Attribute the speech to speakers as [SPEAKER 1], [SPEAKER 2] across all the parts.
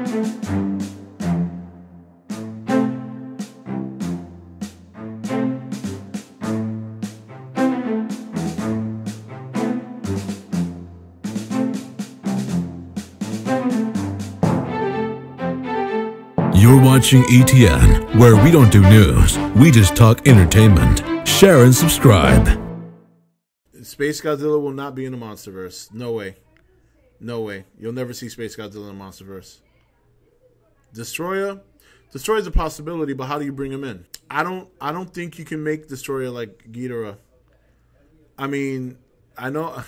[SPEAKER 1] You're watching E.T.N, where we don't do news, we just talk entertainment. Share and subscribe.
[SPEAKER 2] Space Godzilla will not be in the MonsterVerse. No way. No way. You'll never see Space Godzilla in the MonsterVerse. Destroyer? Destroyer's a possibility, but how do you bring him in? I don't think you can make Destroyer like Ghidorah. I mean, I know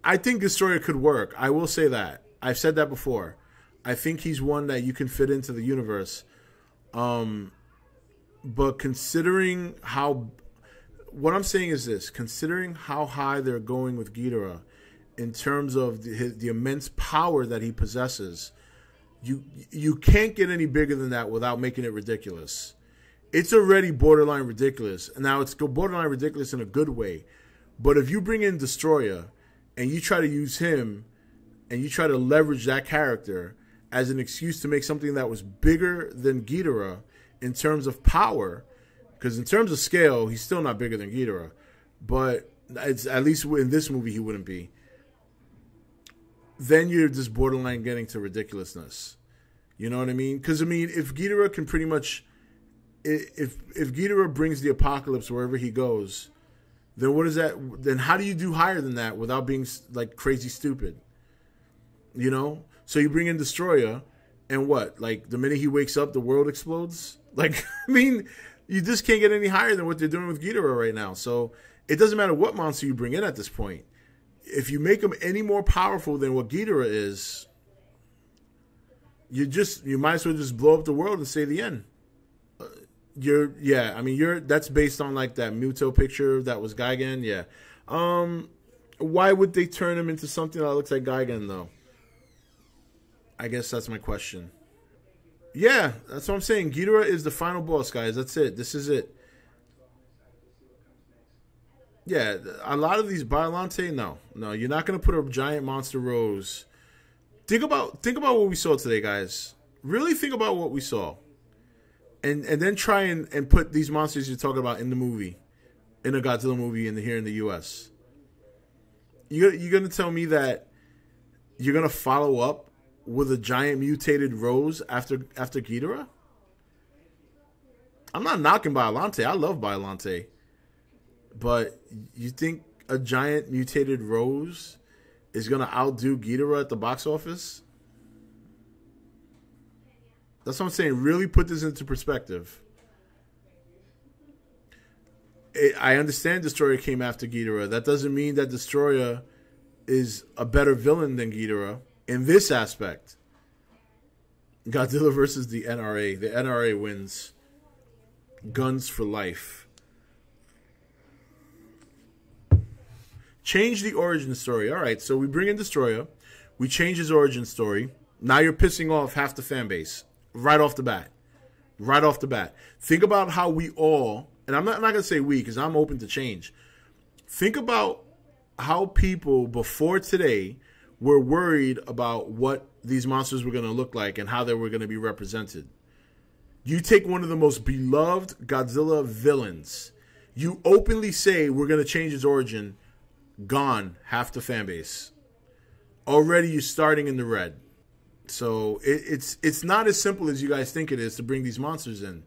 [SPEAKER 2] I think Destroyer could work. I will say that. I've said that before. I think he's one that you can fit into the universe. But considering how... What I'm saying is this. Considering how high they're going with Ghidorah in terms of the immense power that he possesses, you can't get any bigger than that without making it ridiculous. It's already borderline ridiculous. Now, it's borderline ridiculous in a good way. But if you bring in Destroyer and you try to use him and you try to leverage that character as an excuse to make something that was bigger than Ghidorah in terms of power, because in terms of scale, he's still not bigger than Ghidorah, but it's, at least in this movie, he wouldn't be. Then you're just borderline getting to ridiculousness. You know what I mean? Because, I mean, if Ghidorah can pretty much... If Ghidorah brings the apocalypse wherever he goes, then what is that? Then how do you do higher than that without being, like, crazy stupid? You know? So you bring in Destroyer, and what? Like, the minute he wakes up, the world explodes? Like, I mean, you just can't get any higher than what they're doing with Ghidorah right now. So it doesn't matter what monster you bring in at this point. If you make him any more powerful than what Ghidorah is, you might as well just blow up the world and say the end. That's based on like that Muto picture that was Gigan. Yeah. Why would they turn him into something that looks like Gigan though? I guess that's my question. Yeah, that's what I'm saying. Ghidorah is the final boss, guys. That's it. This is it. Yeah, a lot of these Biollante, no, you're not gonna put a giant monster rose. Think about what we saw today, guys. Really think about what we saw, and then try and put these monsters you're talking about in the movie, in a Godzilla movie here in the U.S. You're gonna tell me that you're gonna follow up with a giant mutated rose after Ghidorah? I'm not knocking Biollante. I love Biollante. But you think a giant mutated rose is going to outdo Ghidorah at the box office? That's what I'm saying. Really put this into perspective. I understand Destroyer came after Ghidorah. That doesn't mean that Destroyer is a better villain than Ghidorah in this aspect. Godzilla versus the NRA. The NRA wins. Guns for life. Change the origin story. All right, so we bring in Destroyer. We change his origin story. Now you're pissing off half the fan base. Right off the bat. Right off the bat. Think about how we all, and I'm not going to say we because I'm open to change. Think about how people before today were worried about what these monsters were going to look like and how they were going to be represented. You take one of the most beloved Godzilla villains. You openly say we're going to change his origin. Gone, half the fan base. Already you're starting in the red. So it's not as simple as you guys think it is to bring these monsters in.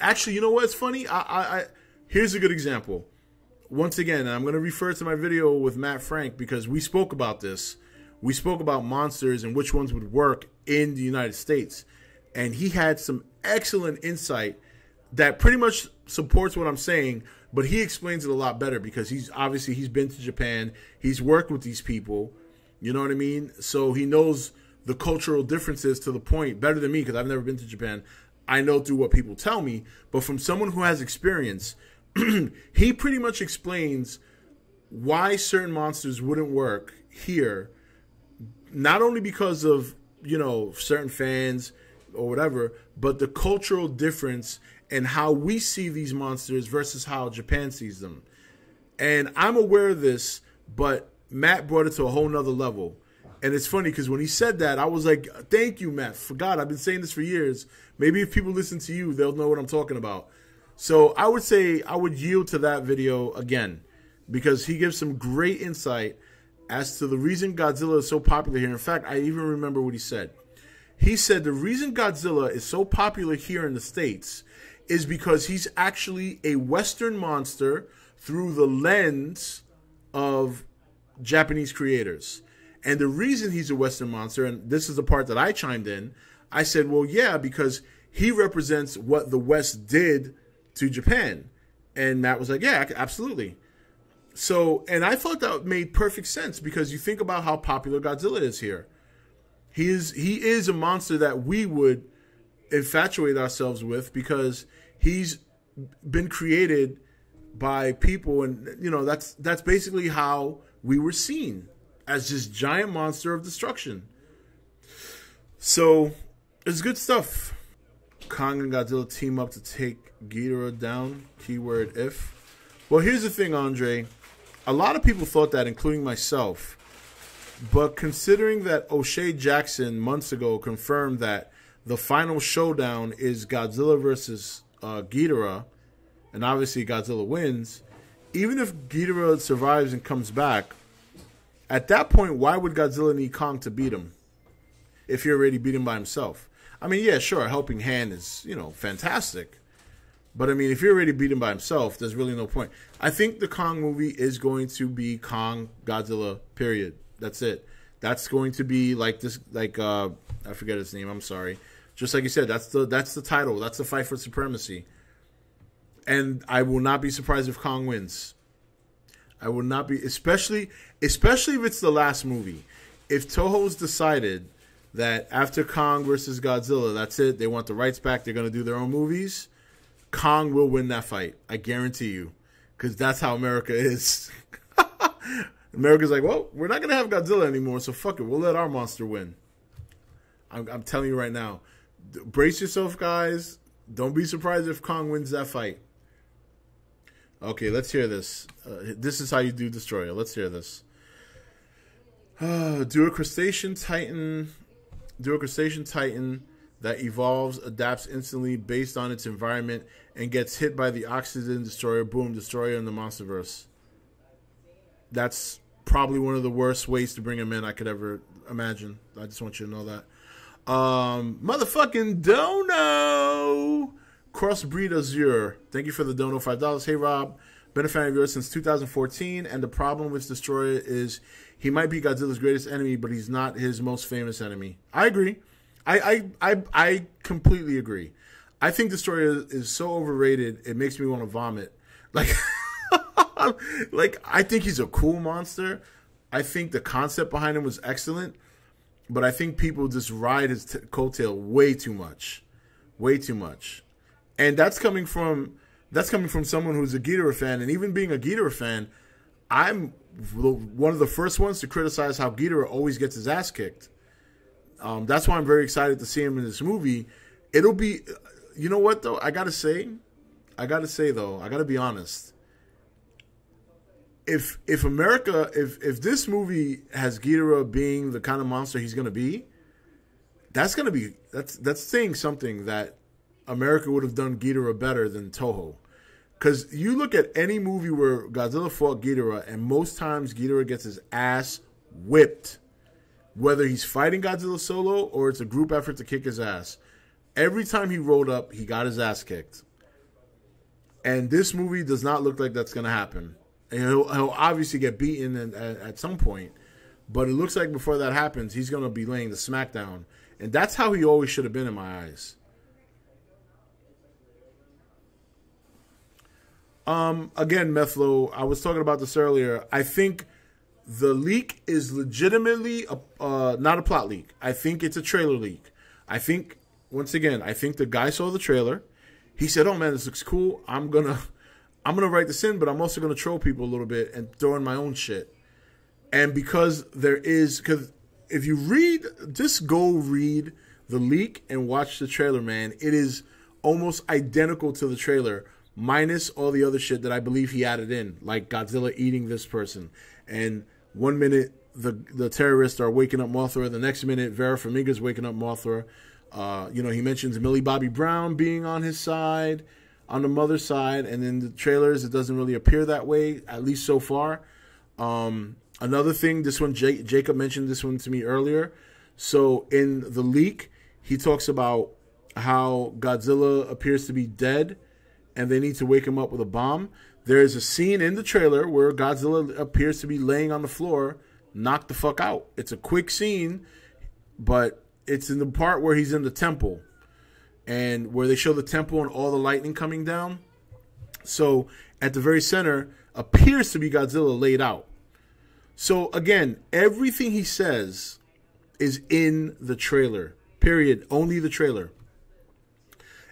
[SPEAKER 2] Actually, you know what's funny? Here's a good example. Once again, I'm going to refer to my video with Matt Frank because we spoke about this. We spoke about monsters and which ones would work in the United States. And he had some excellent insight that pretty much supports what I'm saying, but he explains it a lot better because he's been to Japan. He's worked with these people. You know what I mean? So he knows the cultural differences to the point better than me because I've never been to Japan. I know through what people tell me, but from someone who has experience, he pretty much explains why certain monsters wouldn't work here, not only because of, certain fans or whatever, but the cultural difference and how we see these monsters versus how Japan sees them. And I'm aware of this, but Matt brought it to a whole nother level. And it's funny because when he said that, I was like, thank you, Matt. For God, I've been saying this for years. Maybe if people listen to you, they'll know what I'm talking about. So I would say I would yield to that video again because he gives some great insight as to the reason Godzilla is so popular here. In fact, I even remember what he said. He said the reason Godzilla is so popular here in the States is because he's actually a Western monster through the lens of Japanese creators. And the reason he's a Western monster, and this is the part that I chimed in, I said, well, yeah, because he represents what the West did to Japan. And Matt was like, yeah, absolutely. So, and I thought that made perfect sense because you think about how popular Godzilla is here. He is a monster that we would infatuate ourselves with because he's been created by people, and you know that's basically how we were seen, as this giant monster of destruction. So it's good stuff. Kong and Godzilla team up to take Ghidorah down. Keyword if. Well, here's the thing, Andre. A lot of people thought that, including myself. But considering that O'Shea Jackson months ago confirmed that the final showdown is Godzilla versus Ghidorah, and obviously Godzilla wins, even if Ghidorah survives and comes back, at that point, why would Godzilla need Kong to beat him if he already beat him by himself? I mean, yeah, sure, a helping hand is, fantastic. But, I mean, if he already beat him by himself, there's really no point. I think the Kong movie is going to be Kong, Godzilla, period. That's it. That's going to be like this, I forget his name, I'm sorry. Just like you said, that's the title. That's the fight for supremacy. And I will not be surprised if Kong wins. I will not be, especially if it's the last movie. If Toho's decided that after Kong versus Godzilla, that's it, they want the rights back, they're going to do their own movies, Kong will win that fight. I guarantee you. Because that's how America is. America's like, well, we're not going to have Godzilla anymore, so fuck it. We'll let our monster win. I'm telling you right now. Brace yourself, guys. Don't be surprised if Kong wins that fight. Okay, let's hear this. This is how you do Destroyer. Let's hear this. Do a crustacean titan that evolves, adapts instantly based on its environment, and gets hit by the oxygen destroyer. Boom, destroyer in the Monsterverse. That's probably one of the worst ways to bring him in I could ever imagine. I just want you to know that. Motherfucking Dono! Crossbreed Azure. Thank you for the dono, $5. Hey, Rob. Been a fan of yours since 2014, and the problem with Destroyer is he might be Godzilla's greatest enemy, but he's not his most famous enemy. I agree. I completely agree. I think Destroyer is so overrated, it makes me want to vomit. Like, I think he's a cool monster. I think the concept behind him was excellent, but I think people just ride his coattail way too much. Way too much. And that's coming from someone who's a Ghidorah fan, and even being a Ghidorah fan, I'm one of the first ones to criticize how Ghidorah always gets his ass kicked. That's why I'm very excited to see him in this movie. It'll be, you know what though? I gotta be honest. If this movie has Ghidorah being the kind of monster he's gonna be, that's saying something that America would have done Ghidorah better than Toho. Because you look at any movie where Godzilla fought Ghidorah, and most times Ghidorah gets his ass whipped. Whether he's fighting Godzilla solo or it's a group effort to kick his ass. Every time he rolled up, he got his ass kicked. And this movie does not look like that's going to happen. And he'll obviously get beaten at some point. But it looks like before that happens, he's going to be laying the smackdown. And that's how he always should have been in my eyes. Again, Methlo, I was talking about this earlier. I think the leak is legitimately not a plot leak. I think it's a trailer leak. I think, once again, the guy saw the trailer. He said, "Oh man, this looks cool. I'm gonna write this in, but I'm also gonna troll people a little bit and throw in my own shit." And because if you just go read the leak and watch the trailer, man, it is almost identical to the trailer, minus all the other shit that I believe he added in, like Godzilla eating this person. And 1 minute the terrorists are waking up Mothra. The next minute, Vera Farmiga's waking up Mothra. He mentions Millie Bobby Brown being on his side, on the mother's side, and in the trailers, it doesn't really appear that way, at least so far. Another thing, this one, Jacob mentioned this one to me earlier. So in the leak, he talks about how Godzilla appears to be dead, and they need to wake him up with a bomb. There is a scene in the trailer where Godzilla appears to be laying on the floor, knocked the fuck out. It's a quick scene, but it's in the part where he's in the temple, and where they show the temple and all the lightning coming down. So at the very center appears to be Godzilla laid out. So again, everything he says is in the trailer. Period. Only the trailer.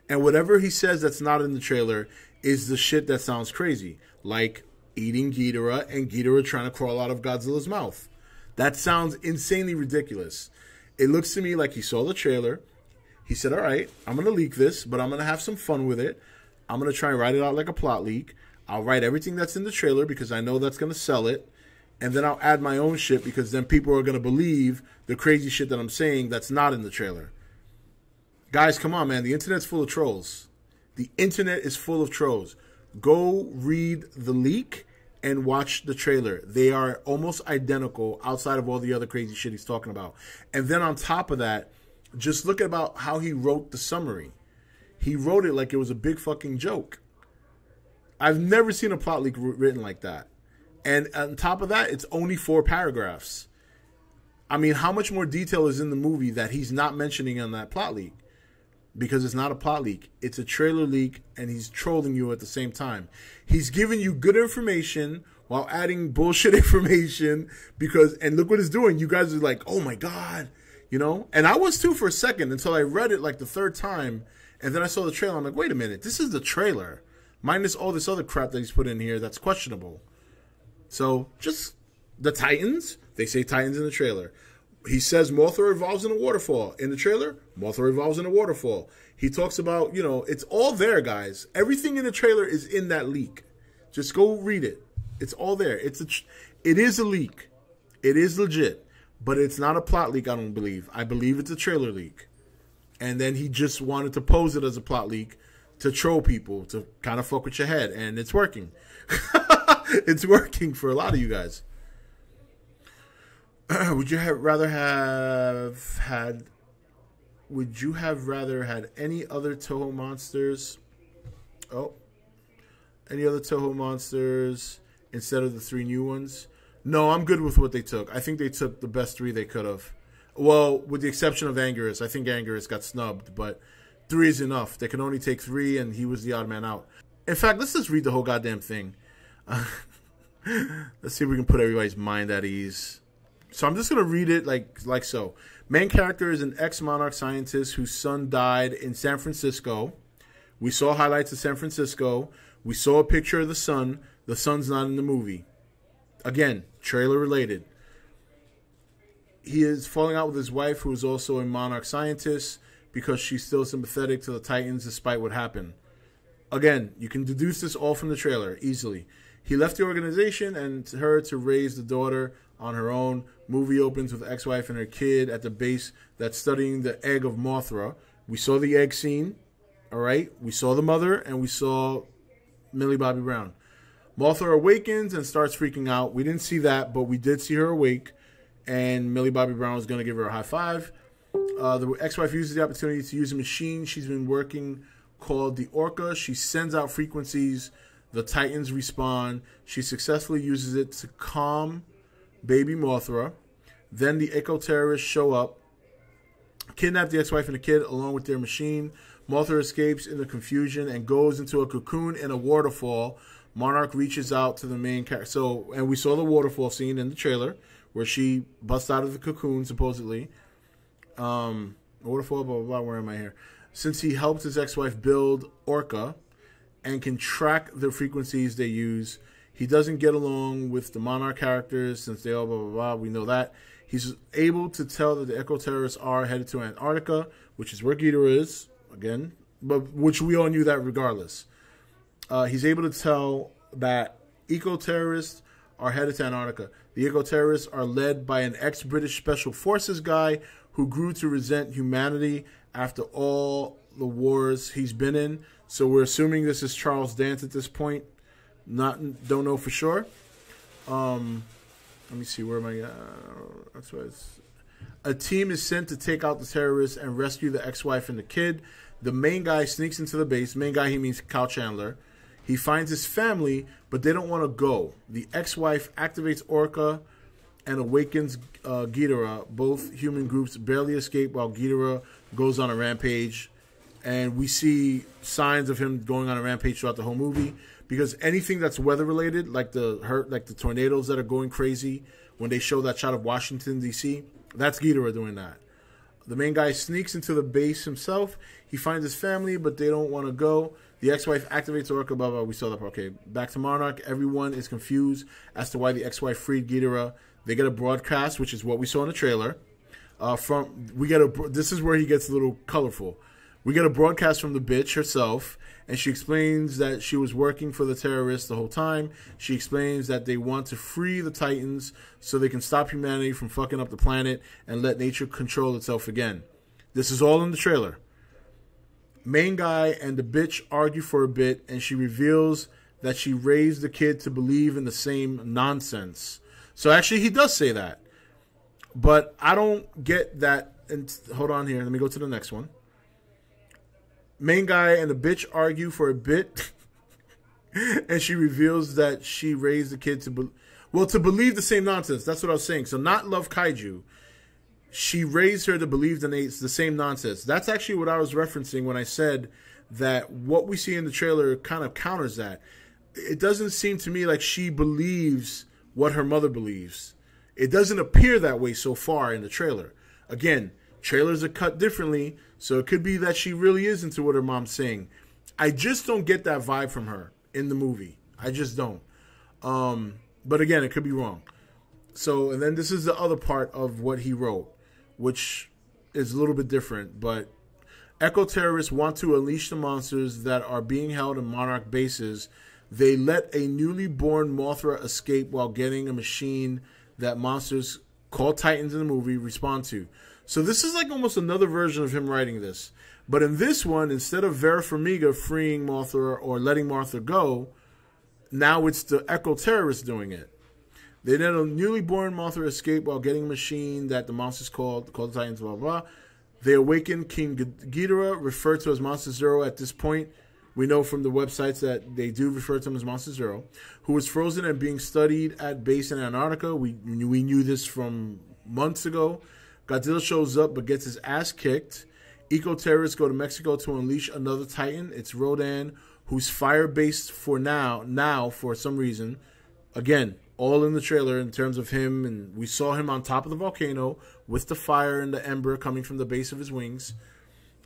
[SPEAKER 2] And whatever he says that's not in the trailer is the shit that sounds crazy. Like eating Ghidorah and Ghidorah trying to crawl out of Godzilla's mouth. That sounds insanely ridiculous. It looks to me like he saw the trailer. He said, all right, I'm going to leak this, but I'm going to have some fun with it. I'm going to try and write it out like a plot leak. I'll write everything that's in the trailer because I know that's going to sell it. And then I'll add my own shit because then people are going to believe the crazy shit that I'm saying that's not in the trailer. Guys, come on, man. The internet's full of trolls. The internet is full of trolls. Go read the leak and watch the trailer. They are almost identical outside of all the other crazy shit he's talking about. And then on top of that, just look about how he wrote the summary. He wrote it like it was a big fucking joke. I've never seen a plot leak written like that. And on top of that, it's only 4 paragraphs. I mean, how much more detail is in the movie that he's not mentioning on that plot leak? Because it's not a plot leak. It's a trailer leak, and he's trolling you at the same time. He's giving you good information while adding bullshit information and look what it's doing. You guys are like, oh my God, And I was too for a second until I read it like the 3rd time, and then I saw the trailer. I'm like, wait a minute, this is the trailer. Minus all this other crap that he's put in here that's questionable. So, just the Titans. They say Titans in the trailer. He says Mothra evolves in a waterfall. In the trailer, Mothra evolves in a waterfall. He talks about, it's all there, guys. Everything in the trailer is in that leak. Just go read it. It's all there. It is a leak. It is legit. But it's not a plot leak, I don't believe. I believe it's a trailer leak. And then he just wanted to pose it as a plot leak to troll people, to kind of fuck with your head. And it's working. It's working for a lot of you guys. Would you have rather had any other Toho monsters? Any other Toho monsters instead of the 3 new ones? No, I'm good with what they took. I think they took the best 3 they could have. Well, with the exception of Anguirus. I think Anguirus got snubbed, but 3 is enough. They can only take 3, and he was the odd man out. In fact, let's just read the whole goddamn thing. Let's see if we can put everybody's mind at ease. So I'm just going to read it like so. Main character is an ex-Monarch scientist whose son died in San Francisco. We saw highlights of San Francisco. We saw a picture of the son. The son's not in the movie. Again, trailer related. He is falling out with his wife, who is also a Monarch scientist, because she's still sympathetic to the Titans despite what happened. Again, you can deduce this all from the trailer easily. He left the organization and her to raise the daughter on her own. Movie opens with ex-wife and her kid at the base that's studying the egg of Mothra. We saw the egg scene, all right? We saw the mother, and we saw Millie Bobby Brown. Mothra awakens and starts freaking out. We didn't see that, but we did see her awake, and Millie Bobby Brown was going to give her a high five. The ex-wife uses the opportunity to use a machine she's been working called the Orca. She sends out frequencies. The Titans respond. She successfully uses it to calm baby Mothra. Then the eco-terrorists show up, kidnap the ex-wife and the kid along with their machine. Mothra escapes in the confusion and goes into a cocoon in a waterfall. Monarch reaches out to the main character. And we saw the waterfall scene in the trailer where she busts out of the cocoon, supposedly. Waterfall, blah, blah, blah. Where am I here? Since he helped his ex-wife build Orca and can track the frequencies they use, he doesn't get along with the Monarch characters since they all blah, blah, blah. We know that. He's able to tell that the eco-terrorists are headed to Antarctica, which is where Ghidorah is, again, but which we all knew that regardless. He's able to tell that eco-terrorists are headed to Antarctica. The eco-terrorists are led by an ex-British Special Forces guy who grew to resent humanity after all the wars he's been in. So we're assuming this is Charles Dance at this point. Don't know for sure. Let me see, where am I? That's what it's. A team is sent to take out the terrorists and rescue the ex-wife and the kid. The main guy sneaks into the base. Main guy, he means Kyle Chandler. He finds his family, but they don't want to go. The ex-wife activates Orca and awakens Ghidorah. Both human groups barely escape while Ghidorah goes on a rampage. And we see signs of him going on a rampage throughout the whole movie. Because anything that's weather-related, like the tornadoes that are going crazy, when they show that shot of Washington, D.C., that's Ghidorah doing that. The main guy sneaks into the base himself. He finds his family, but they don't want to go. The ex-wife activates Orca, blah, blah, we saw that. Okay, back to Monarch. Everyone is confused as to why the ex-wife freed Ghidorah. They get a broadcast, which is what we saw in the trailer. This is where he gets a little colorful. We get a broadcast from the bitch herself, and she explains that she was working for the terrorists the whole time. She explains that they want to free the Titans so they can stop humanity from fucking up the planet and let nature control itself again. This is all in the trailer. Main guy and the bitch argue for a bit, and she reveals that she raised the kid to believe in the same nonsense. So actually, he does say that. But I don't get that. And hold on here. Let me go to the next one. Main guy and the bitch argue for a bit, and she reveals that she raised the kid to believe the same nonsense. That's what I was saying. So not love kaiju. She raised her to believe the same nonsense. That's actually what I was referencing when I said that what we see in the trailer kind of counters that. It doesn't seem to me like she believes what her mother believes. It doesn't appear that way so far in the trailer. Again, trailers are cut differently, so it could be that she really is into what her mom's saying. I just don't get that vibe from her in the movie. I just don't. But again, it could be wrong. So, and then this is the other part of what he wrote, which is a little bit different. But eco-terrorists want to unleash the monsters that are being held in Monarch bases. They let a newly born Mothra escape while getting a machine that monsters called Titans in the movie respond to. So this is like almost another version of him writing this. But in this one, instead of Vera Farmiga freeing Mothra or letting Mothra go, now it's the eco-terrorists doing it. They let a newly born Mothra escape while getting a machine that the monsters called the Titans, blah, blah, blah. They awaken King Ghidorah, referred to as Monster Zero at this point. We know from the websites that they do refer to him as Monster Zero, who was frozen and being studied at base in Antarctica. We knew this from months ago. Godzilla shows up but gets his ass kicked. Eco-terrorists go to Mexico to unleash another Titan. It's Rodan, who's fire-based for now for some reason. Again, all in the trailer in terms of him, and we saw him on top of the volcano with the fire and the ember coming from the base of his wings.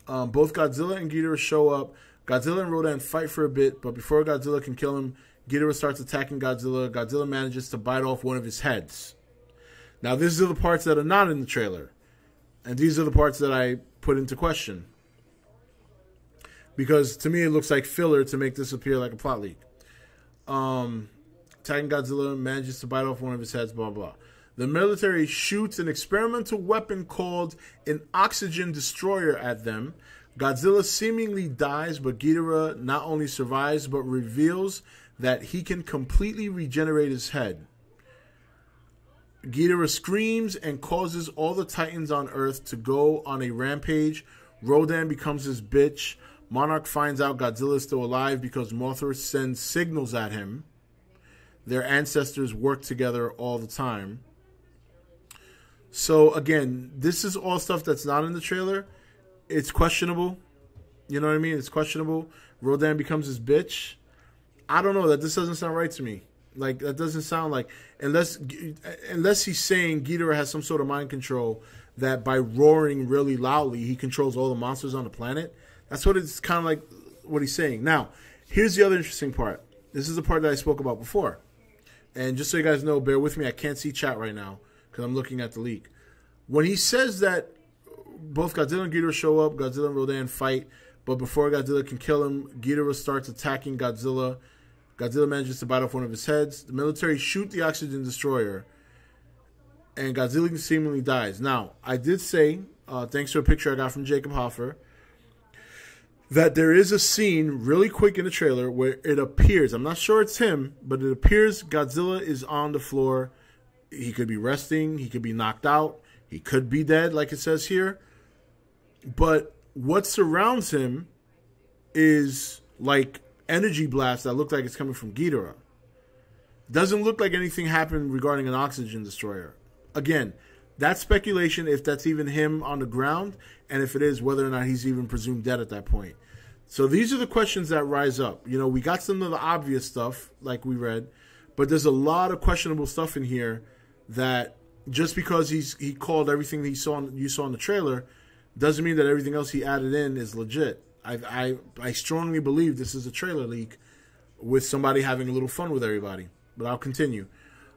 [SPEAKER 2] Both Godzilla and Ghidorah show up. Godzilla and Rodan fight for a bit, but before Godzilla can kill him, Ghidorah starts attacking Godzilla. Godzilla manages to bite off one of his heads. Now, these are the parts that are not in the trailer. And these are the parts that I put into question. Because to me, it looks like filler to make this appear like a plot leak. Attacking Godzilla, manages to bite off one of his heads, blah, blah. The military shoots an experimental weapon called an oxygen destroyer at them. Godzilla seemingly dies, but Ghidorah not only survives, but reveals that he can completely regenerate his head. Ghidorah screams and causes all the Titans on Earth to go on a rampage. Rodan becomes his bitch. Monarch finds out Godzilla is still alive because Mothra sends signals at him. Their ancestors work together all the time. So, again, this is all stuff that's not in the trailer. It's questionable. You know what I mean? It's questionable. Rodan becomes his bitch. I don't know. This doesn't sound right to me. Like, that doesn't sound like... Unless he's saying Ghidorah has some sort of mind control that by roaring really loudly, he controls all the monsters on the planet. That's what it's kind of like what he's saying. Now, here's the other interesting part. This is the part that I spoke about before. And just so you guys know, bear with me. I can't see chat right now because I'm looking at the leak. When he says that both Godzilla and Ghidorah show up, Godzilla and Rodan fight, but before Godzilla can kill him, Ghidorah starts attacking Godzilla. Godzilla manages to bite off one of his heads. The military shoot the oxygen destroyer, and Godzilla seemingly dies. Now, I did say, thanks to a picture I got from Jacob Hoffer, that there is a scene really quick in the trailer where it appears, I'm not sure it's him, but it appears Godzilla is on the floor. He could be resting. He could be knocked out. He could be dead, like it says here. But what surrounds him is like energy blasts that look like it's coming from Ghidorah. Doesn't look like anything happened regarding an oxygen destroyer. Again, that's speculation if that's even him on the ground, and if it is, whether or not he's even presumed dead at that point. So these are the questions that rise up. You know, we got some of the obvious stuff, like we read, but there's a lot of questionable stuff in here that just because he called everything that you saw in the trailer doesn't mean that everything else he added in is legit. I strongly believe this is a trailer leak with somebody having a little fun with everybody. But I'll continue.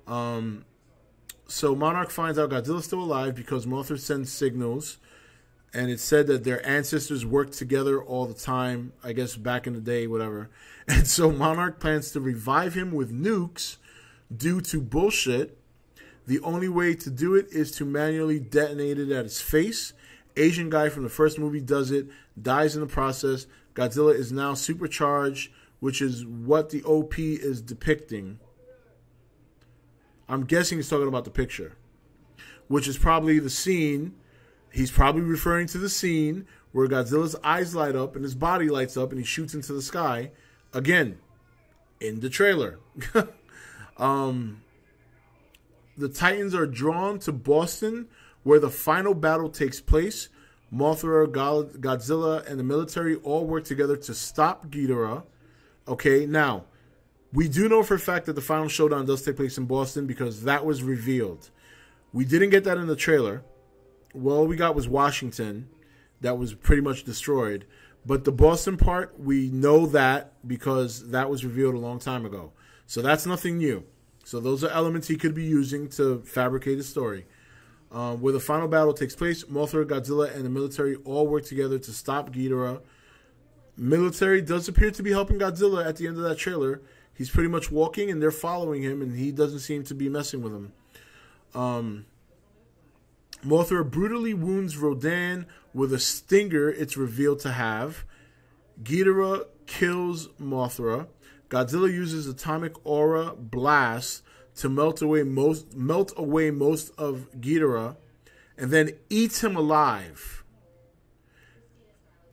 [SPEAKER 2] So Monarch finds out Godzilla's still alive because Mothra sends signals, and it said that their ancestors worked together all the time, I guess back in the day, whatever. And so Monarch plans to revive him with nukes due to bullshit. The only way to do it is to manually detonate it at his face. Asian guy from the first movie does it, dies in the process. Godzilla is now supercharged, which is what the OP is depicting. I'm guessing he's talking about the picture, which is probably the scene. He's probably referring to the scene where Godzilla's eyes light up and his body lights up and he shoots into the sky. Again, in the trailer. The Titans are drawn to Boston, where the final battle takes place. Mothra, Godzilla, and the military all work together to stop Ghidorah. Okay, now, we do know for a fact that the final showdown does take place in Boston because that was revealed. We didn't get that in the trailer. Well, all we got was Washington. That was pretty much destroyed. But the Boston part, we know that because that was revealed a long time ago. So that's nothing new. So those are elements he could be using to fabricate his story. Where the final battle takes place, Mothra, Godzilla, and the military all work together to stop Ghidorah. Military does appear to be helping Godzilla at the end of that trailer. He's pretty much walking, and they're following him, and he doesn't seem to be messing with them. Mothra brutally wounds Rodan with a stinger it's revealed to have. Ghidorah kills Mothra. Godzilla uses atomic aura blast to melt away most of Ghidorah, and then eats him alive.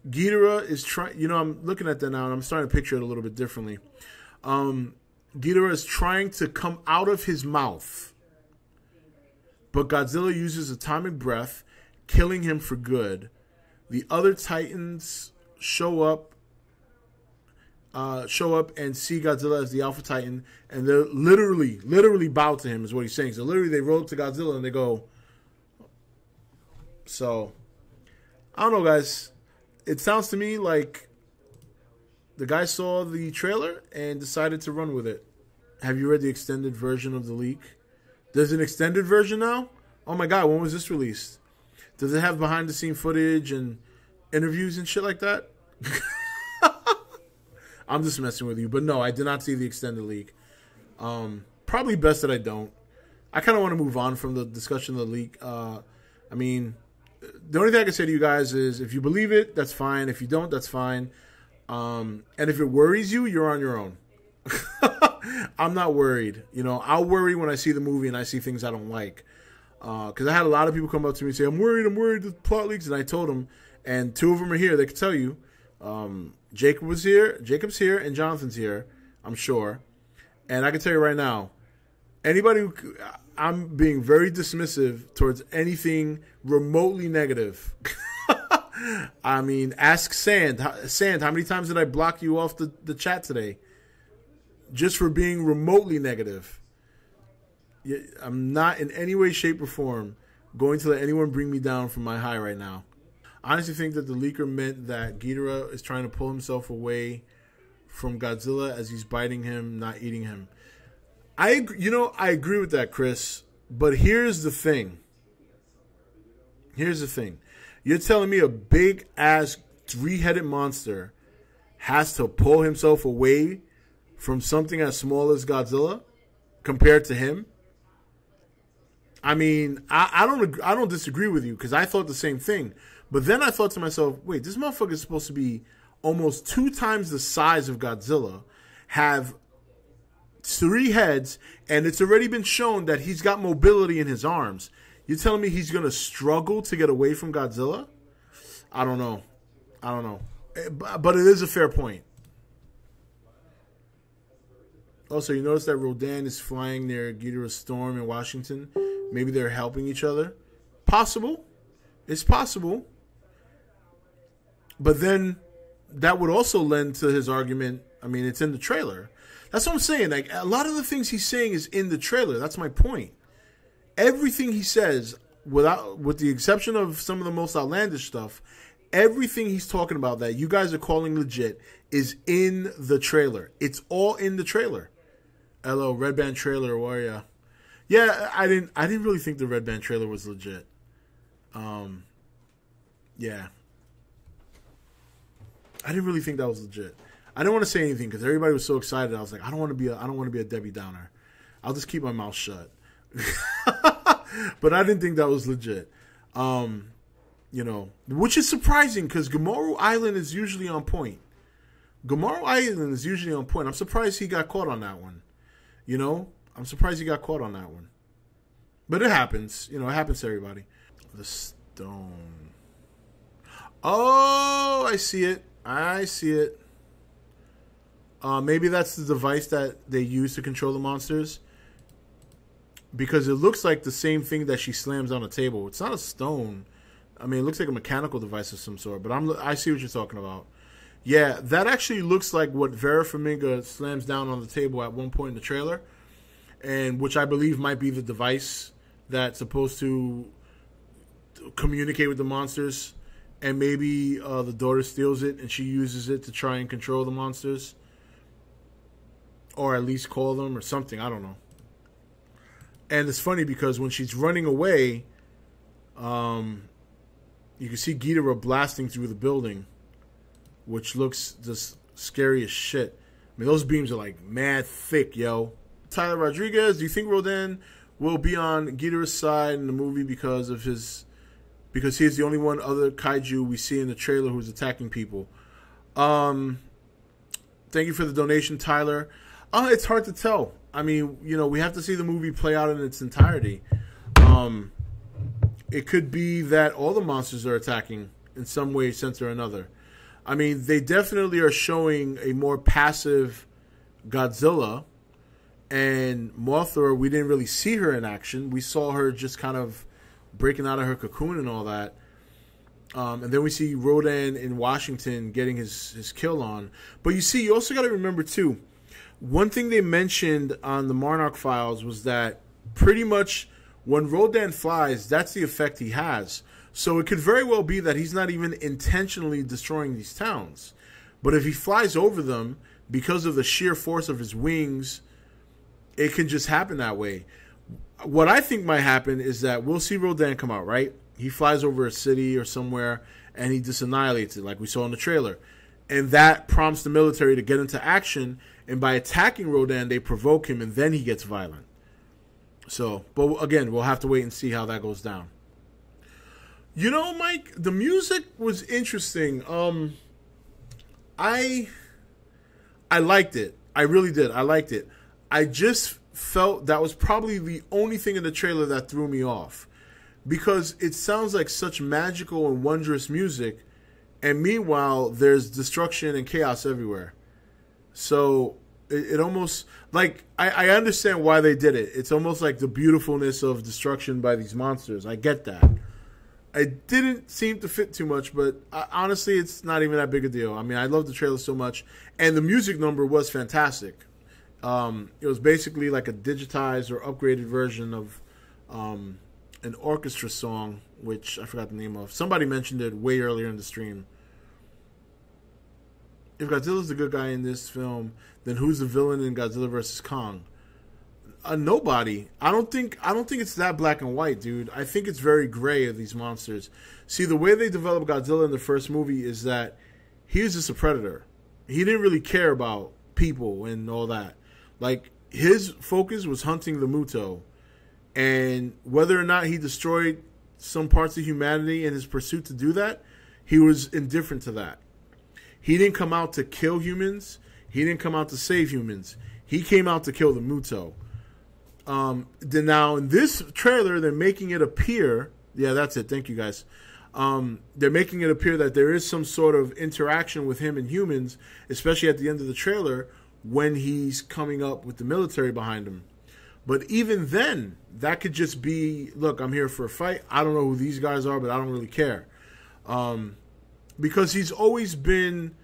[SPEAKER 2] Ghidorah is trying. You know, I'm looking at that now, and I'm starting to picture it a little bit differently. Ghidorah is trying to come out of his mouth, but Godzilla uses atomic breath, killing him for good. The other Titans show up and see Godzilla as the Alpha Titan, and they're literally bow to him, is what he's saying. So literally they roll up to Godzilla and they go. So, I don't know, guys. It sounds to me like the guy saw the trailer and decided to run with it. Have you read the extended version of the leak? There's an extended version now? Oh my god, when was this released? Does it have behind the scene footage and interviews and shit like that? I'm just messing with you. But no, I did not see the extended leak. Probably best that I don't. I kind of want to move on from the discussion of the leak. I mean, the only thing I can say to you guys is if you believe it, that's fine. If you don't, that's fine. And if it worries you, you're on your own. I'm not worried. You know, I'll worry when I see the movie and I see things I don't like. Because I had a lot of people come up to me and say, I'm worried, the plot leaks. And I told them, and two of them are here, they could tell you. Jacob's here, and Jonathan's here, I'm sure. And I can tell you right now, I'm being very dismissive towards anything remotely negative. I mean, ask Sand. Sand, how many times did I block you off the chat today? Just for being remotely negative. I'm not in any way, shape, or form going to let anyone bring me down from my high right now. I honestly think that the leaker meant that Ghidorah is trying to pull himself away from Godzilla as he's biting him, not eating him. I agree with that, Chris. But here's the thing. You're telling me a big-ass, three-headed monster has to pull himself away from something as small as Godzilla compared to him. I mean, I don't disagree with you because I thought the same thing. But then I thought to myself, wait, this motherfucker is supposed to be almost 2 times the size of Godzilla, have 3 heads, and it's already been shown that he's got mobility in his arms. You're telling me he's going to struggle to get away from Godzilla? I don't know. But it is a fair point. Also, you notice that Rodan is flying near Ghidorah's storm in Washington. Maybe they're helping each other. Possible. It's possible. But then that would also lend to his argument. I mean, it's in the trailer. That's what I'm saying. Like, a lot of the things he's saying is in the trailer. That's my point. Everything he says, with the exception of some of the most outlandish stuff, everything he's talking about that you guys are calling legit is in the trailer. It's all in the trailer. Hello, Red Band trailer, where are ya? Yeah, I didn't really think the Red Band trailer was legit. Yeah. I didn't really think that was legit. I didn't want to say anything because everybody was so excited. I was like, I don't want to be a Debbie Downer. I'll just keep my mouth shut. But I didn't think that was legit. You know, which is surprising because Gamorreau Island is usually on point. Gamorreau Island is usually on point. I'm surprised he got caught on that one. You know, I'm surprised he got caught on that one. But it happens. You know, it happens to everybody. The stone. Oh, I see it. Maybe that's the device that they use to control the monsters. Because it looks like the same thing that she slams on a table. It's not a stone. I mean, it looks like a mechanical device of some sort. But I see what you're talking about. Yeah, that actually looks like what Vera Farmiga slams down on the table at one point in the trailer. And which I believe might be the device that's supposed to communicate with the monsters. And maybe the daughter steals it and she uses it to try and control the monsters. Or at least call them or something. I don't know. And it's funny because when she's running away, you can see Ghidorah blasting through the building, which looks just scary as shit. I mean, those beams are like mad thick, yo. Tyler Rodriguez, do you think Rodan will be on Ghidorah's side in the movie because he's the only one other kaiju we see in the trailer who's attacking people? Thank you for the donation, Tyler. It's hard to tell. I mean, you know, we have to see the movie play out in its entirety. It could be that all the monsters are attacking in some way, sense, or another. I mean, they definitely are showing a more passive Godzilla. And Mothra, we didn't really see her in action. We saw her just kind of breaking out of her cocoon and all that. And then we see Rodan in Washington getting his kill on. But you see, you also got to remember, too, one thing they mentioned on the Monarch Files was that pretty much when Rodan flies, that's the effect he has. So it could very well be that he's not even intentionally destroying these towns. But if he flies over them, because of the sheer force of his wings, it can just happen that way. What I think might happen is that we'll see Rodan come out, right? He flies over a city or somewhere, and he just annihilates it, like we saw in the trailer. And that prompts the military to get into action, and by attacking Rodan, they provoke him, and then he gets violent. So, but again, we'll have to wait and see how that goes down. You know, Mike, the music was interesting. I liked it. I really did. I liked it. I just felt that was probably the only thing in the trailer that threw me off. Because it sounds like such magical and wondrous music, and meanwhile, there's destruction and chaos everywhere. So it almost, like, I understand why they did it. It's almost like the beautifulness of destruction by these monsters. I get that. It didn't seem to fit too much, but honestly, it's not even that big a deal. I mean, I love the trailer so much, and the music number was fantastic. It was basically like a digitized or upgraded version of an orchestra song, which I forgot the name of. Somebody mentioned it way earlier in the stream. If Godzilla's the good guy in this film, then who's the villain in Godzilla vs. Kong? Nobody. I don't think it's that black and white, dude. I think it's very gray of these monsters. See, the way they developed Godzilla in the first movie is that he was just a predator. He didn't really care about people and all that. Like, his focus was hunting the Muto. And whether or not he destroyed some parts of humanity in his pursuit to do that, he was indifferent to that. He didn't come out to kill humans. He didn't come out to save humans. He came out to kill the Muto. Now, in this trailer, they're making it appear... Yeah, that's it. Thank you, guys. They're making it appear that there is some sort of interaction with him and humans, especially at the end of the trailer, when he's coming up with the military behind him. But even then, that could just be, look, I'm here for a fight. I don't know who these guys are, but I don't really care. Because he's always been,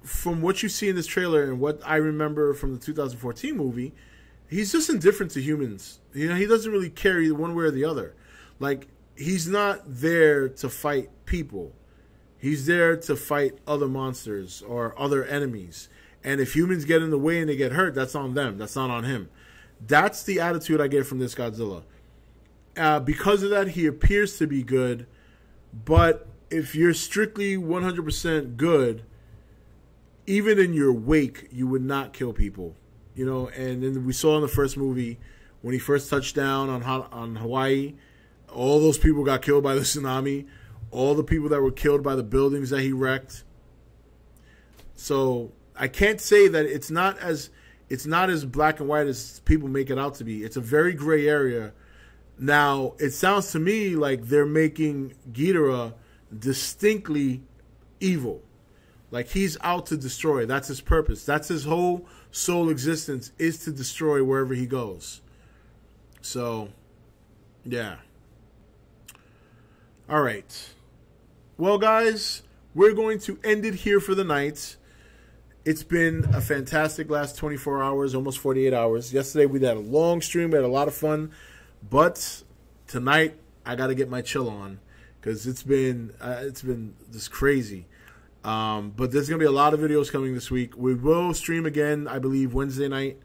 [SPEAKER 2] from what you see in this trailer and what I remember from the 2014 movie, he's just indifferent to humans. You know, he doesn't really care either one way or the other. Like, he's not there to fight people. He's there to fight other monsters or other enemies. And if humans get in the way and they get hurt, that's on them. That's not on him. That's the attitude I get from this Godzilla. Because of that, he appears to be good. But if you're strictly 100% good, even in your wake, you would not kill people. You know, and then we saw in the first movie, when he first touched down on Hawaii, all those people got killed by the tsunami. All the people that were killed by the buildings that he wrecked. So I can't say that it's not as black and white as people make it out to be. It's a very gray area. Now, it sounds to me like they're making Ghidorah distinctly evil. Like, he's out to destroy. That's his purpose. That's his whole sole existence, is to destroy wherever he goes. So, yeah. All right. Well, guys, we're going to end it here for the night. It's been a fantastic last 24 hours, almost 48 hours. Yesterday we had a long stream. We had a lot of fun. But tonight I got to get my chill on because it's been just crazy. But there's going to be a lot of videos coming this week. We will stream again, I believe, Wednesday night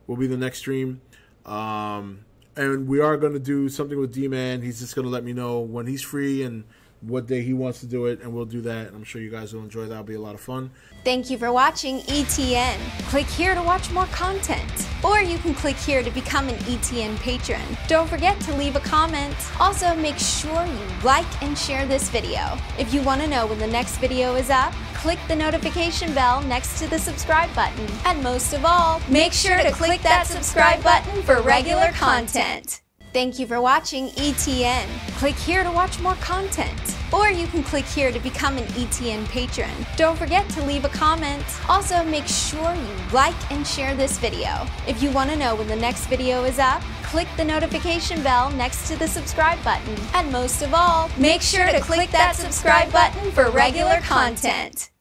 [SPEAKER 2] will be the next stream. And we are going to do something with D-Man. He's just going to let me know when he's free and what day he wants to do it, and we'll do that. I'm sure you guys will enjoy that. It'll be a lot of fun.
[SPEAKER 3] Thank you for watching E.T.N. Click here to watch more content, or you can click here to become an E.T.N. patron. Don't forget to leave a comment. Also, make sure you like and share this video. If you want to know when the next video is up, click the notification bell next to the subscribe button. And most of all, make sure to click that subscribe button for regular content. Thank you for watching E.T.N. Click here to watch more content, or you can click here to become an E.T.N. patron. Don't forget to leave a comment. Also, make sure you like and share this video. If you want to know when the next video is up, click the notification bell next to the subscribe button. And most of all, make sure to click that subscribe button for regular content.